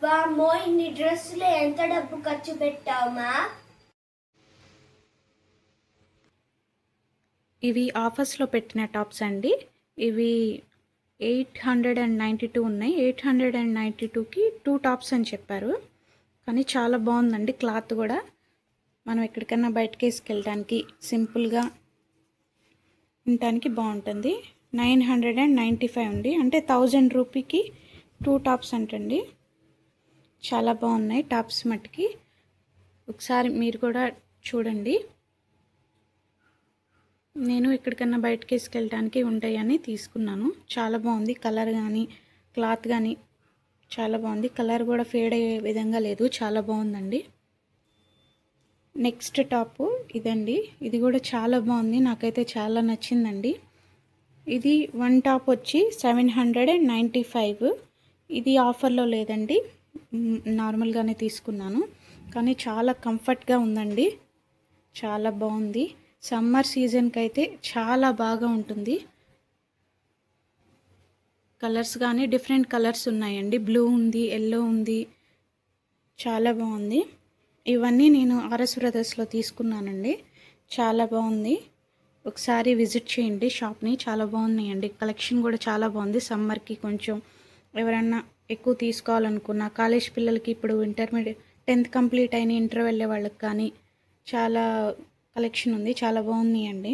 వామ్మో, ఇన్ని డ్రెస్సులు ఎంత డబ్బు ఖర్చు పెట్టావమ్మా? ఇవి ఆఫర్స్లో పెట్టిన టాప్స్ అండి. ఇవి 892 ఉన్నాయి. 892కి 2 టాప్స్ అని చెప్పారు. కానీ చాలా బాగుందండి. క్లాత్ కూడా మనం ఎక్కడికైనా బయటకి వేసుకెళ్ళడానికి సింపుల్గా ఉండటానికి బాగుంటుంది. 995 ఉంది, అంటే 1000 రూపీకి 2 టాప్స్ అంటండి. చాలా బాగున్నాయి టాప్స్ మట్టుకి. ఒకసారి మీరు కూడా చూడండి. నేను ఎక్కడికన్నా బయటకి వేసుకెళ్ళడానికి ఉంటాయని తీసుకున్నాను. చాలా బాగుంది. కలర్ కానీ క్లాత్ కానీ చాలా బాగుంది. కలర్ కూడా ఫేడ్ అయ్యే విధంగా లేదు. చాలా బాగుందండి. నెక్స్ట్ టాపు ఇదండి. ఇది కూడా చాలా బాగుంది. నాకైతే చాలా నచ్చిందండి. ఇది 1 టాప్ వచ్చి 795. ఇది ఆఫర్లో లేదండి, నార్మల్గానే తీసుకున్నాను. కానీ చాలా కంఫర్ట్గా ఉందండి. చాలా బాగుంది. సమ్మర్ సీజన్కి అయితే చాలా బాగా ఉంటుంది. కలర్స్ కానీ డిఫరెంట్ కలర్స్ ఉన్నాయండి. బ్లూ ఉంది, ఎల్లో ఉంది. చాలా బాగుంది. ఇవన్నీ నేను ఆర్ఎస్ బ్రదర్స్లో తీసుకున్నానండి. చాలా బాగుంది. ఒకసారి విజిట్ చేయండి షాప్ని. చాలా బాగున్నాయండి. కలెక్షన్ కూడా చాలా బాగుంది. సమ్మర్కి కొంచెం ఎవరన్నా ఎక్కువ తీసుకోవాలనుకున్న కాలేజ్ పిల్లలకి, ఇప్పుడు ఇంటర్మీడియట్ 10th కంప్లీట్ అయిన ఇంటర్ వెళ్ళే వాళ్ళకి కానీ చాలా కలెక్షన్ ఉంది. చాలా బాగున్నాయండి.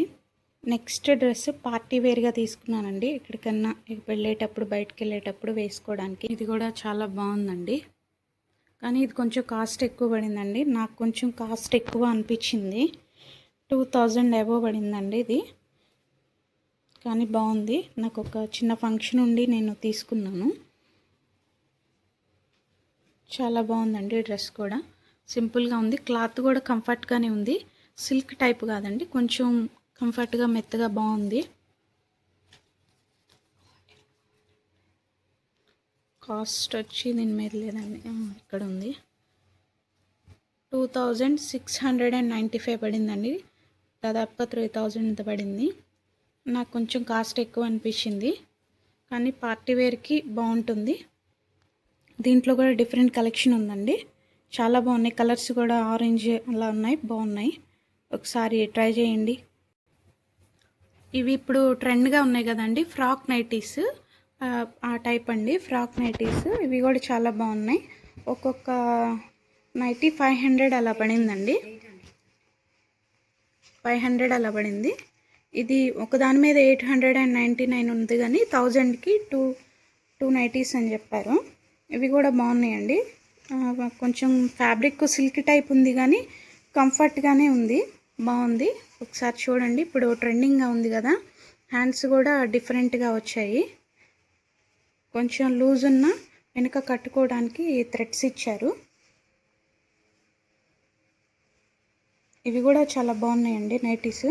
నెక్స్ట్ డ్రెస్ పార్టీ వేర్గా తీసుకున్నానండి. ఎక్కడికన్నా వెళ్ళేటప్పుడు, బయటకు వెళ్ళేటప్పుడు వేసుకోవడానికి. ఇది కూడా చాలా బాగుందండి. కానీ ఇది కొంచెం కాస్ట్ ఎక్కువ పడిందండి. నాకు కొంచెం కాస్ట్ ఎక్కువ అనిపించింది. 2000 అబోవ్ పడిందండి ఇది. కానీ బాగుంది. నాకు ఒక చిన్న ఫంక్షన్ ఉండి నేను తీసుకున్నాను. చాలా బాగుందండి. డ్రెస్ కూడా సింపుల్గా ఉంది. క్లాత్ కూడా కంఫర్ట్గానే ఉంది. సిల్క్ టైప్ కాదండి, కొంచెం కంఫర్ట్గా మెత్తగా బాగుంది. కాస్ట్ వచ్చి దీని మీద లేదండి, ఇక్కడ ఉంది. 2695 పడిందండి. దాదాపుగా 3000 పడింది. నాకు కొంచెం కాస్ట్ ఎక్కువ అనిపించింది. కానీ పార్టీ వేర్కి బాగుంటుంది. దీంట్లో కూడా డిఫరెంట్ కలెక్షన్ ఉందండి. చాలా బాగున్నాయి. కలర్స్ కూడా ఆరెంజ్ అలా ఉన్నాయి, బాగున్నాయి. ఒకసారి ట్రై చేయండి. ఇవి ఇప్పుడు ట్రెండ్గా ఉన్నాయి కదండి, ఫ్రాక్ నైటీస్. ఆ టైప్ అండి ఫ్రాక్ నైటీస్. ఇవి కూడా చాలా బాగున్నాయి. ఒక్కొక్క నైటీ 500 అలా పడిందండి. 500 అలా పడింది. ఇది ఒకదాని మీద 899 ఉంది, కానీ 1000కి టూ నైటీస్ అని చెప్పారు. ఇవి కూడా బాగున్నాయండి. కొంచెం ఫ్యాబ్రిక్ సిల్క్ టైప్ ఉంది, కానీ కంఫర్ట్గానే ఉంది, బాగుంది. ఒకసారి చూడండి. ఇప్పుడు ట్రెండింగ్గా ఉంది కదా, హ్యాండ్స్ కూడా డిఫరెంట్గా వచ్చాయి. కొంచెం లూజ్ ఉన్న వెనుక కట్టుకోవడానికి థ్రెడ్స్ ఇచ్చారు. ఇవి కూడా చాలా బాగున్నాయండి నైటీస్.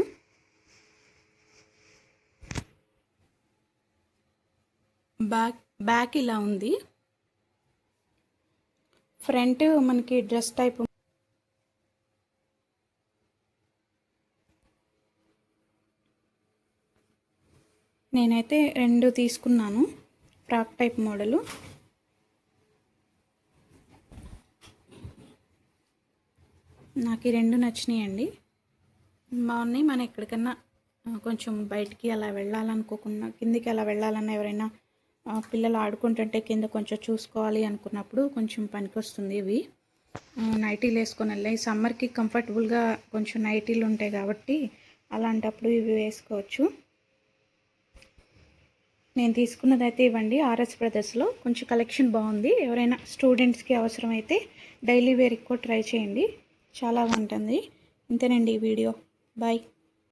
బ్యాక్ ఇలా ఉంది. ఫ్రంట్ మనకి డ్రెస్ టైప్. నేనైతే 2 తీసుకున్నాను, ఫ్రాక్ టైప్ మోడలు. నాకు ఈ 2 నచ్చినాయండి, బాగున్నాయి. మనం ఎక్కడికన్నా కొంచెం బయటికి అలా వెళ్ళాలనుకోకుండా, కిందికి అలా వెళ్ళాలన్నా, ఎవరైనా పిల్లలు ఆడుకుంటుంటే కింద కొంచెం చూసుకోవాలి అనుకున్నప్పుడు కొంచెం పనికొస్తుంది. ఇవి నైటీలు వేసుకొని వెళ్ళాయి. సమ్మర్కి కంఫర్టబుల్గా కొంచెం నైటీలు ఉంటాయి కాబట్టి అలాంటప్పుడు ఇవి వేసుకోవచ్చు. నేను తీసుకున్నదైతే ఇవ్వండి ఆర్ఎస్ బ్రదర్స్లో. కొంచెం కలెక్షన్ బాగుంది. ఎవరైనా స్టూడెంట్స్కి అవసరమైతే డైలీ వేర్కి కూడా ట్రై చేయండి, చాలా బాగుంటుంది. ఇంతేనండి ఈ వీడియో. బాయ్.